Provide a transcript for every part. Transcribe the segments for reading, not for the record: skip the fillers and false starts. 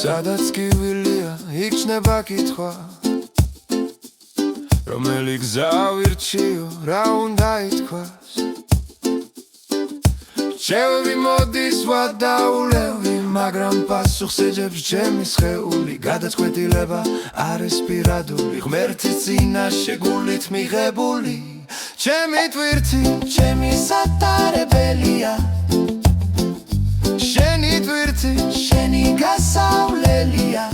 სადაც კივილია იქ ჩნდება კითხვა რომელი გზა ვირჩიო რა უნდა ითქვას რჩევები მოდის ვადაულევი მაგრამ პასუხს ეძებს ჩემი სხეული გადაწყვეტილება არის პირადული ღმერთის წინაშე გულით მიღებული ჩემი თვირთი ჩემი სატარებელია შენი თვირთი შენი გასავლელია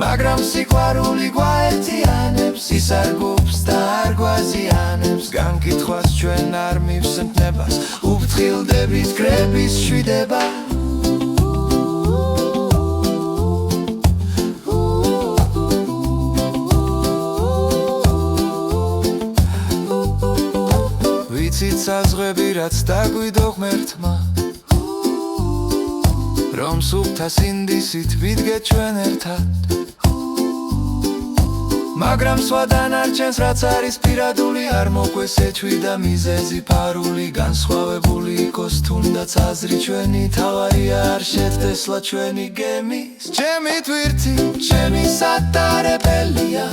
მაგრამ სიყვარული გვაერთიანებს ისარგობს და არ გვაზიანებს განკითხვას ჩვენ არ მივსებთ ნებას უფრთხილდებით კრების შვიდება ვიცით საზღვრები რაც დაგვიდო ღმერთმა რომ სუფთა სინდისით ვიდგეთ ჩვენ ერთად მაგრამ სხვადან არჩენს რაც არის პირადული არ მოგვეს ეჩვი და მიზეზი ფარული განსხვავებული იყოს თუნდაც აზრი ჩვენი თავარია არ შეცდესლა ჩვენი გემის ჩემი თვირთი ჩემი სატარებელია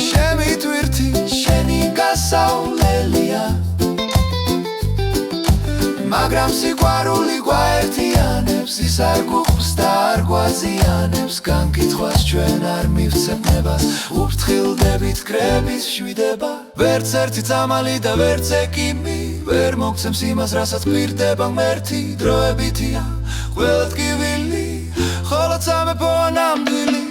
შენი თვირთი შენი გასავლელია მაგრამ სიყვარული გვაერთიანებს ისარგობს და არ გვაზიანებს განკითხვას ჩვენ არ მივცემთ ნებას უფრთხილდებით კრების შვიდება ვერც ერთი წამალი და ვერც ეკიმი ვერ მოგცემს იმას რასაც გვირდება ღმერთი დროებითია ყველა ტკივილი ხოლო სამეფოა ნამდვილი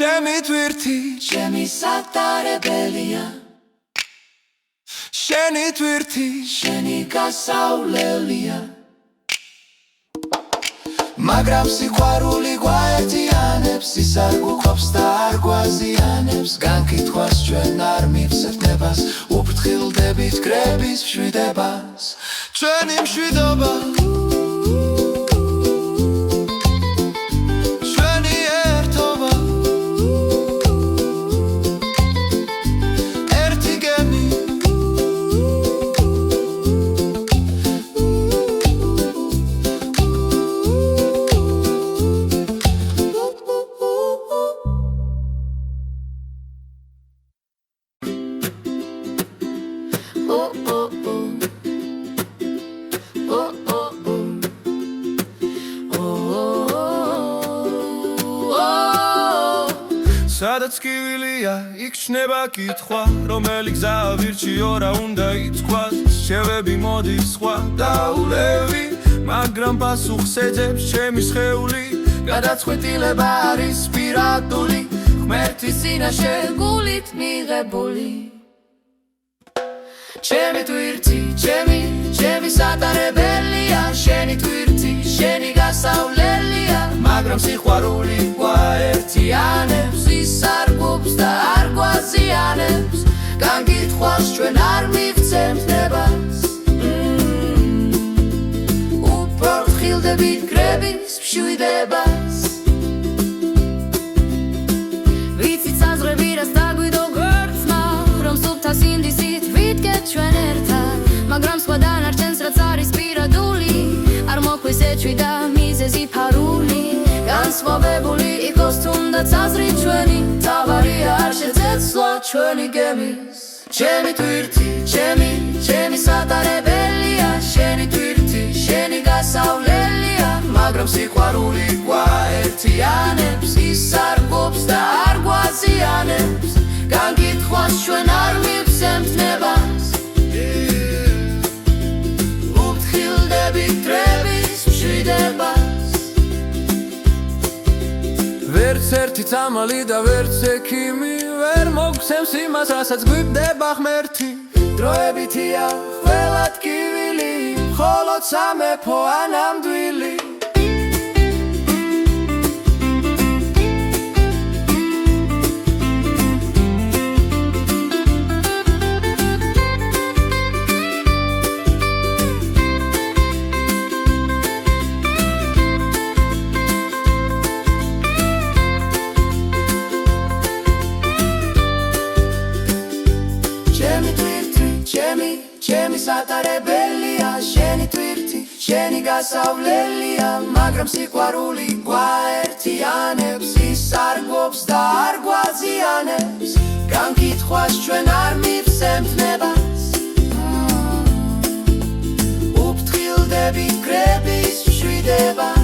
შენი თვირთი შენი სატარებელია შენი თვირთი შენი გასავლელია მაგრამ სიყვარული გვაერთიანებს ისარგობს და არ გვაზიანებს განკითხვას ჩვენ არ მივცემთ ნებას უფრთხილდებით კრების მშვიდებას ჩვენი მშვიდობა სადაც კივილია იქ ჩნდება კითხვა რომელი გზა ვირჩიო რა უნდა ითქვას რჩევები მოდის სხვა დაულევი მაგრამ პასუხს ეძებს ჩემი სხეული გადაწყვეტილება არის პირადული ღმერთის წინაშე გულით მიღებული ჩემი თვირთი ჩემი სატარებელია შენი თვირთი შენი გასავლელია მაგრამ სიყვარული გვაერთიანებს ისარგობს და არ გვაზიანებს განკითხვას ჩვენ არ მივცემთ ნებას უფრთხილდებით კრების მშვიდებას ვიცით საზღვრები რაც დაგვიდო ღმერთმა რომ სუფთა სინდისით ვიდგეთ ჩვენ ერთად მაგრამ სხვადან არჩენს რაც არის პირადული არ მოგვეს ეჩვი და მიზეზი ფარული განსხვავებული იყოს თუნდაც აზრი ჩვენი თავარია არ შეცდესლა ჩვენი გემის ჩემი თვირთი ჩემი სატარებელია შენი თვირთი შენი გასავლელია მაგრამ სიყვარული გვაერთიანებს ისარგობს და არ გვაზიანებს განკითხვას ჩვენ არ მივცემთ ნებას უფრთხილდებით კრების მშვიდებას ვერც ერთი წამალი და ვერც ექიმი ვერ მოგცემს იმას რასაც გვიბდება ღმერთი დროებითია ყველა ტკივილი მხოლოდ სამეფოა ნამდვილი შენი გასავლელია, მაგრამ სიყვარული გვაერთიანებს, ის არ გვობს და არ გვაზიანებს, განკითხვას ჩვენ არ მივცემთ ნებას. უფრთხილდებით კრების მშვიდებას